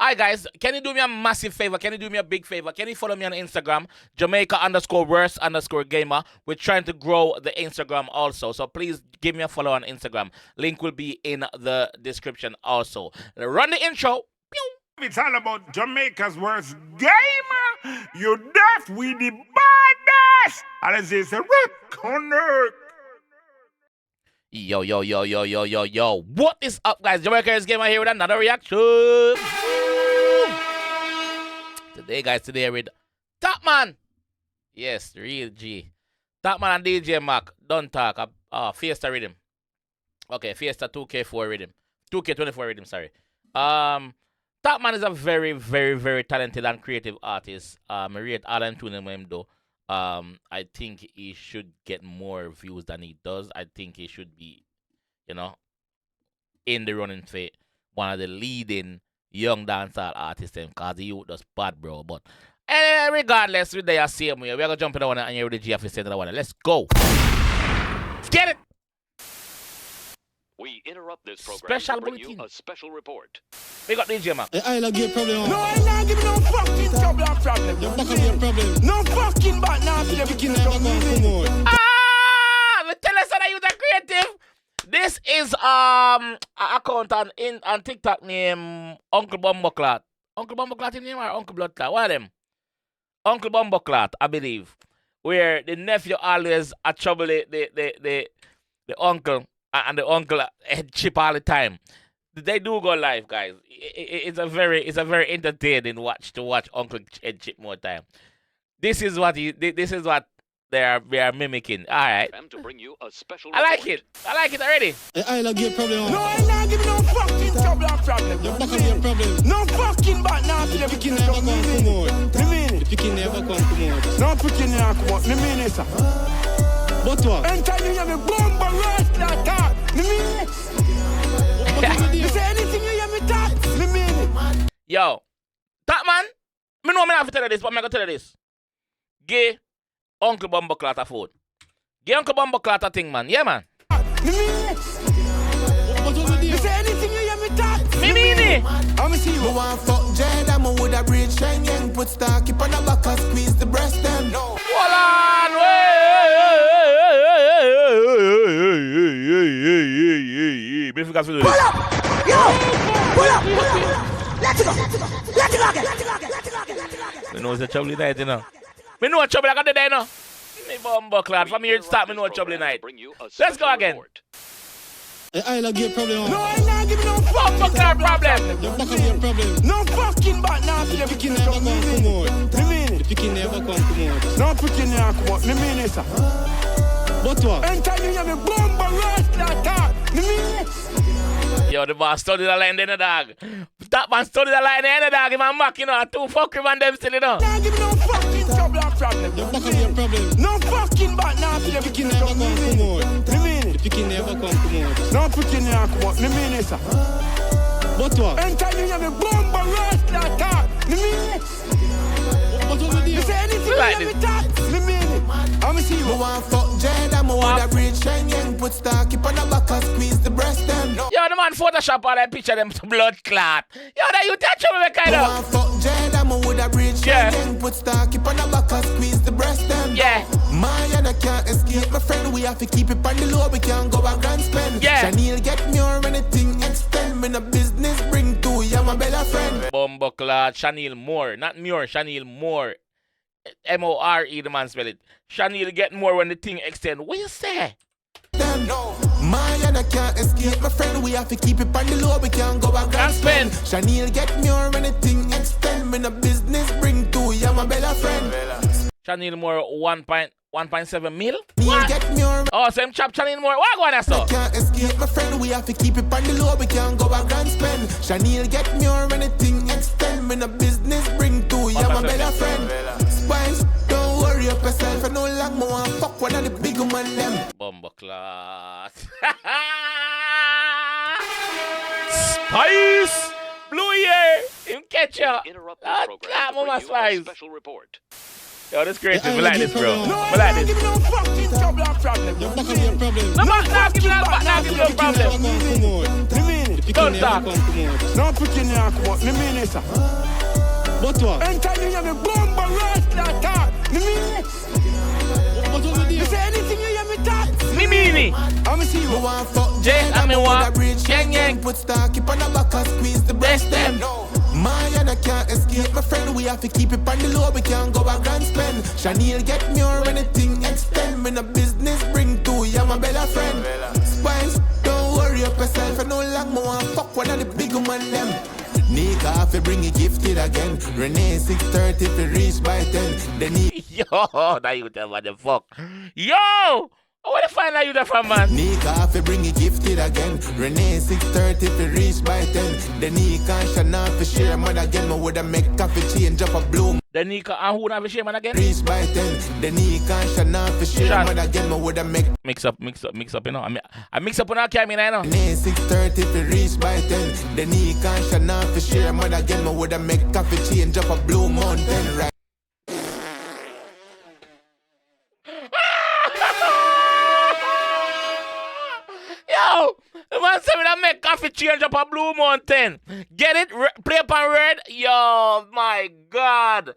Alright, guys, can you do me a massive favor? Can you do me a big favor? Can you follow me on Instagram, Jamaica_worst_gamer? We're trying to grow the Instagram also, so please give me a follow on Instagram. Link will be in the description also. Run the intro. Pew. It's all about Jamaica's worst gamer. You deaf with the baddest. And as it's a reconnect. Yo. What is up, guys? JAMAICA'S gamer here with another reaction. Today, guys, with Topmann. Yes, real G. Topmann and DJ Mac. Don't talk. Fiesta rhythm. Okay, Fiesta2k24 rhythm. 2k24 rhythm, sorry. Topmann is a very, very, very talented and creative artist. I rate all them tuning him though. I think he should get more views than he does. I think he should be, you know, in the running for one of the leading young dancehall artists because he does bad, bro. But regardless, we're there same way. We're gonna jump in the one and you're the G office in the one. Let's go. Let's get it. We interrupt this program Special to bring bulletin. you a special report. We got DJ Mac. I don't get problem. No, I not give no fucking trouble or problem. You're back on your problem. No fucking bad now. You can never come more. Me tell us that you are creative. This is an account on TikTok named Uncle Bumbclot. Uncle Bumbclot in name or Uncle Bloodclot? One of them. Uncle Bumbclot, I believe. Where the nephew always trouble the uncle. And the uncle head chip all the time. They do go live, guys. It's a very entertaining watch to watch Uncle head chip more time. This is what they are mimicking. All right. To bring you a special I like it already. I don't get problem. No, I not give no fucking trouble or problem. You're back on your problem. No fucking bad now. You can never come more. Me mean it. You can never come more. No fucking never come out. Me mean it, sir. But what? Anytime you hear me bomb and roast like that, me mean it. You say anything you hear me talk, me mean it. Yo, Topmann, me know me not have to tell you this, but I'm going to tell you this. Give Uncle Bumbclot a phone. Give Uncle Bumbclot a thing, man. Yeah, man. Me mean it. You say anything you hear me talk, Me mean it. I'ma see you. Me want fuck Jed, I'm with a breed Schengen. Put stock, keep on the back and squeeze the breast them. No. Hold on, Pull up! Yo! Pull up! Let's go again! Me know it's a trouble night, you know. Me know a trouble I got the day, you know. Me Bumbclot, from here to start, me know a trouble night. Let's go again. I don't get problem. No, I not give no Bumbclot problem. You're back on your problem. No fucking bad now. You can never come more. Me mean it. You can never come more. No fucking never come out. Me mean it, sir. But what? Anytime you hear me bomb and roast like that, me mean it. Yo, the boss studied the line in the dog. That man studied the line in the dog. If I'm back, you know, two fucking man them still, you know. Nah, give me no fucking trouble or problem. You're back on your problem. No fucking bad now. You can never come more. Me mean it. You can never come more. No fucking never come out. Me mean it, sir. But what? Anytime you hear me bomb and roast like that, me mean it. But what You say anything you like hear me this. talk, me mean it. I'ma see Me you. want fuck Jed, I'm with a breed Schengen. Put stock, keep on the back and squeeze the breast them. No. Yo, the man Photoshop all that picture them blood clot. Yo, that you touch me kind Me of. want fuck Jed, I'm with a breed Yeah. Schengen. Put stock, keep on the back and squeeze the breast them. Yeah. My and I can't escape my friend. We have to keep it on the low. We can't go a grand spend. Yeah. Chanel get me or anything extend. Me no business bring to you, my better friend. Bumbclot, Chanel Moore. Not Muir, Chanel Moore. More, the man spell it. Chanel get more when the thing extend. What you say? Them. No. My and I can't escape my friend. We have to keep it on the low. We can't go a grand spend. Chanel get me or anything extend. Me no business bring to you, my better friend. Chanel Moore 1.7 mil? What? Get me or Oh, same chap Chanel Moore. What going on, so? can't escape my friend. We have to keep it on the low. We can't go a grand spend. Chanel get me or anything extend. Me no business bring to you, my better friend. Spice, don't worry up yourself. I know long more fuck one of the big man them. Bumbclot. Spice! Blue year! Him catch ya! Interrupt this Ah, program damn, to bring Mama you a Spice! special report. Yo, this crazy. I We like don't this, get bro. problem. No, We I like not this. give me no fucking trouble or problem. You're back on your problem. No, man, nah, give me that, nah, give me no You can never problem. come more. Me mean it. pikin Don't here talk. come come out. No picking you come out, me mean it, sir. But what? Anytime you hear me boom, but rush that talk, me mean it. But over You there. say anything you hear me talk, Me meanie. I'm see you. Me want fuck Jay, Jane and me want a bridge. Yang Yang. Put star, keep on the back and squeeze the breast them. My and I can't escape my friend. We have to keep it on the low. We can't go a grand spend. Chanel get me or anything extend. Me no business bring to you, my better friend. Spice, don't worry up yourself. I know long more fuck one of the big man them. Nika if you bring it gifted again. Renee 6:30 if you reach by 10. Then he Yo, now you tell what the fuck. Yo! Where the find out you there from, man? Nika if you bring it gifted again. Renee 6:30 if you reach by 10. Then Nika and Shana if you share man again. Me woulda make coffee change up a bloom. The Nika and who have a shame man again? Reach by 10. Then Nika and Shana if you share Shan. man again. Me woulda make Mix up, you know. I mix up on our camera, you know. Renee 6:30 if you reach by 10. Then Nika and Shana if you share man again. Me woulda make coffee change up a blue mountain right. Yo! The man said me that make coffee change up a Blue Mountain. Get it? Play up on red? Yo, my God.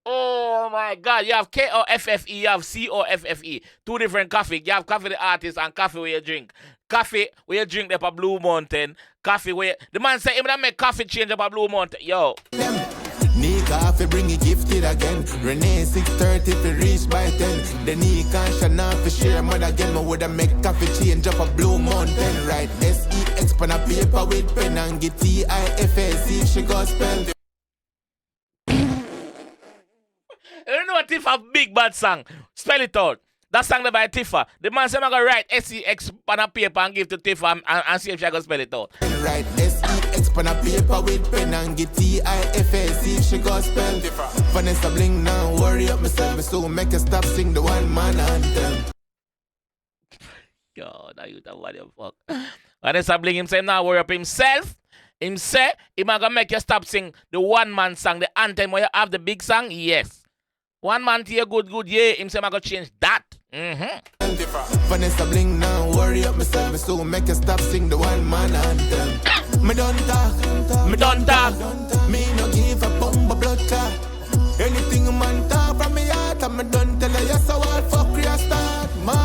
Oh, my God. You have KOFFE, you have COFFE. Two different coffee. You have coffee the artist and coffee where you drink. Coffee where you drink up a Blue Mountain. Coffee where... The man said him that make coffee change up a Blue Mountain. Yo. Nika if you bring it gifted again. Renee 6:30 if you reach by 10. Then Nika and Shana if you share man again. Me woulda make coffee change up a blue mountain. Right SEX pen a paper with pen and get TIFA. See if she got spell. You don't know what Tifa big bad song. Spell it out. That song by Tifa. The man said I'm gonna write SEX on a paper and give to Tifa and see if she can spell it out. Right SEX pen a paper with pen and get TIFA. See if she got spell. Vanessa Bling now worry up myself. Me so make her stop sing the one man anthem. Yo, now you tell what the fuck. Vanessa Bling him say him now worry up himself. Him say him gonna make you stop sing the one man song, the anthem where you have the big song. Yes. One man to you good, yeah. Him say I'm gonna change that. Vanessa Bling now worry up myself. Me so make her stop sing the one man anthem. Me don't talk. Me don't talk. Me no give a Bumbclot. Anything a man talk from me heart, and me don't tell her yes, so I'll fuck you start, man.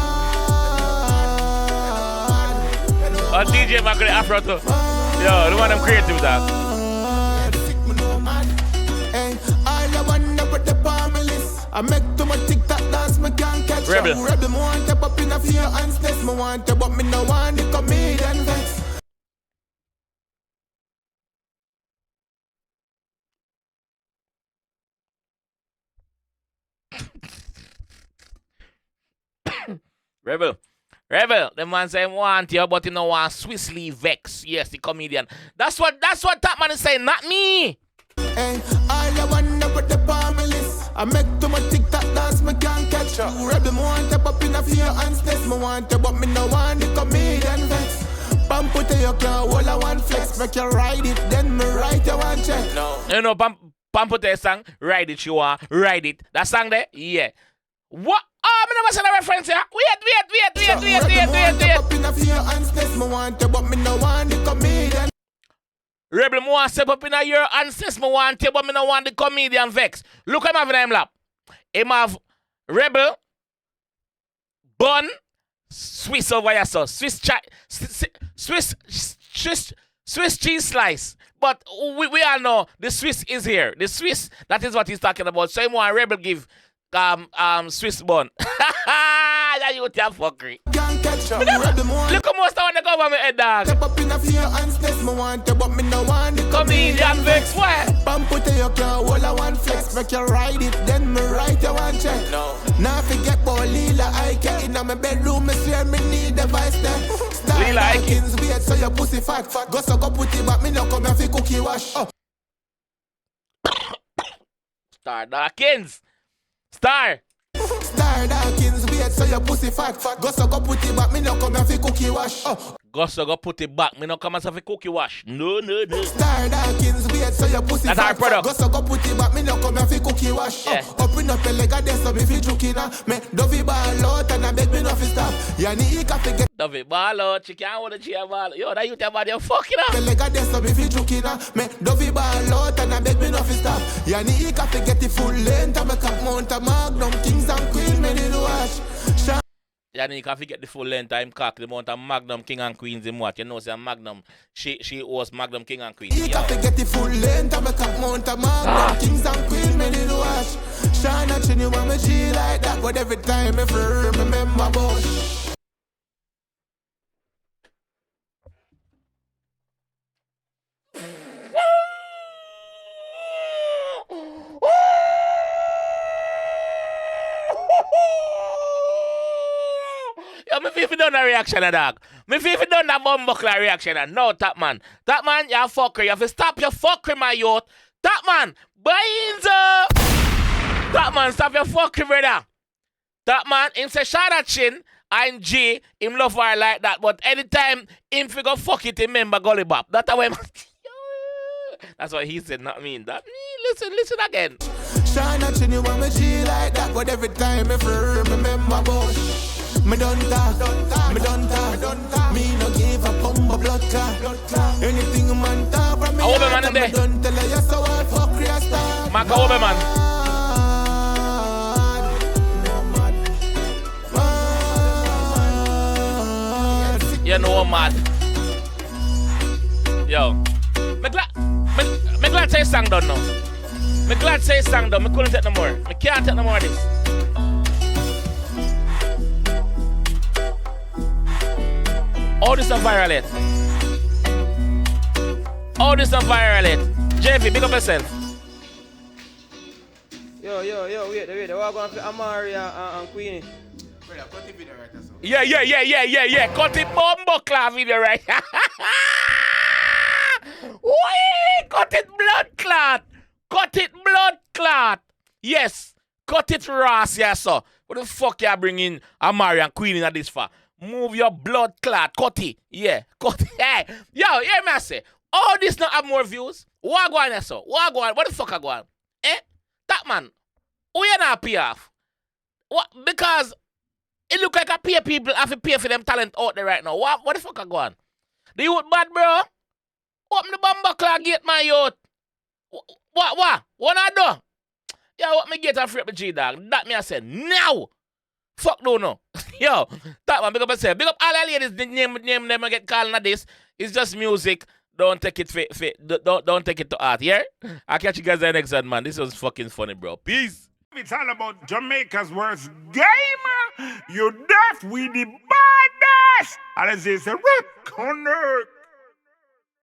Oh, DJ Macri Afro too. Yo, the one I'm creative that. Hey, all I wonder what the palm list. I make too much TikTok dance, me can't catch up. Rebel. Rebel, me want to pop in a fear and stress. Me want to, but me no want the comedian vex. Rebel, the man say want you, but you know want Swissly Vex. Yes, the comedian. That's what Topmann is saying, not me. Hey, all I wonder what the palm list. I make too much TikTok dance, me can't catch up. Rebel, me want to pop in a fear and stress. Me want to, but me no want the comedian vex. Pump put you can't hold a one flex. Make you ride it, then me write you one check. No. You know, Pampote song, ride it, you want, ride it. That song there? Yeah. What? Oh, I never said a reference here. Wait. Rebel, me want step up in a your ancestors, me want to, but me no want the comedian vex. Look at him having him lap. Him have Rebel, Bun, Swiss over here, so Swiss cheese slice. But we all know the Swiss is here. The Swiss, that is what he's talking about. So him want Rebel give Swiss bun. That you tell fuckery. Look how most I want to go over my head, dog. Comedian vex, what? Pump put your car, all I want flex. Make you ride it, then me write you one check. No. Now forget about Lila Ike. In my bedroom, me swear me need a vice there. Lila Ike. Weird, so your pussy fat. Go so go put it back, me no come here for cookie wash. Oh. Star Dawkins. Star Dawkins, weird, so your pussy fat. Go so go put it back, me no come here for cookie wash. Go so go put it back. Me no come as a cookie wash. No. Star Dawkins wait so your pussy That's fat. our product. Go so go put it back, me no come here for cookie wash. Yeah. Open up your leg and so me fi juking me Dovey ball out and I beg me no fi stop. Yani ika fi get Dovey ball out. She can't want to cheer ball. Yo, that you tell about your fucking up. your leg and so me fi juking me Dovey ball out and I beg me no fi stop. Yani ika fi get the full length and me cap mount a Magnum Kings and Queen me need to watch. Yani can get the full length time cock the amount of Magnum King and Queens in what? You know say Magnum she was Magnum King and Queen. You can get the full length and make up mount a Magnum Kings and Queen me need to watch. Shana Chin you want me G like that, but every time if you remember about. Yo, me feel if you done a reaction, dog. Me feel if you done a Bumbclot reaction, no, Topmann. Topmann, you're a fucker. You have to stop your fuckery, my youth. Topmann, Bainza! Topmann, stop your fuckery, brother. Topmann, him say Shana Chin and G, him love her like that, but anytime him figure fuck it, him remember Gully Bop. That's how him... That's what he said, not me. That me. Listen again. Shana Chin you want me G like that, but every time if you remember about. Me don't talk, me no give a Bumbclot. Anything man talk from me, I don't tell you so I fuck your star. Maka Oberman. You know mad. Yo. Me glad say song done now. Me glad say song done. Me couldn't take no more. Me can't take no more of this. All this on viral it. All this on viral it. JV, big up yourself. Yo, wait. What going to Amari and Queenie? Yeah. Cut it Bumbclot video right. Wait, cut it blood clot. Yes, cut it Ross, yes, sir. What the fuck you bringing Amari and Queenie at this for? Move your blood clot, cut it. Yeah, cut it. Hey, yo, hear me say. All this not have more views. What go on, sir? What go on? What the fuck I go on? Topmann, who you not pay off? What? Because it look like I pay people have to pay for them talent out there right now. What the fuck I go on? The youth bad, bro. Open the Bumbclot gate, my youth. What? What I do? Yeah, what me get a free up the G dog? That me I said now. Fuck no. Yo, Topmann, big up yourself. Big up all the ladies. The name them I get called on this. It's just music. Don't take it don't take it to heart, yeah? I'll catch you guys the next one, man. This was fucking funny, bro. Peace. It's all about Jamaica's worst game. You deaf with the baddest. And this is a record.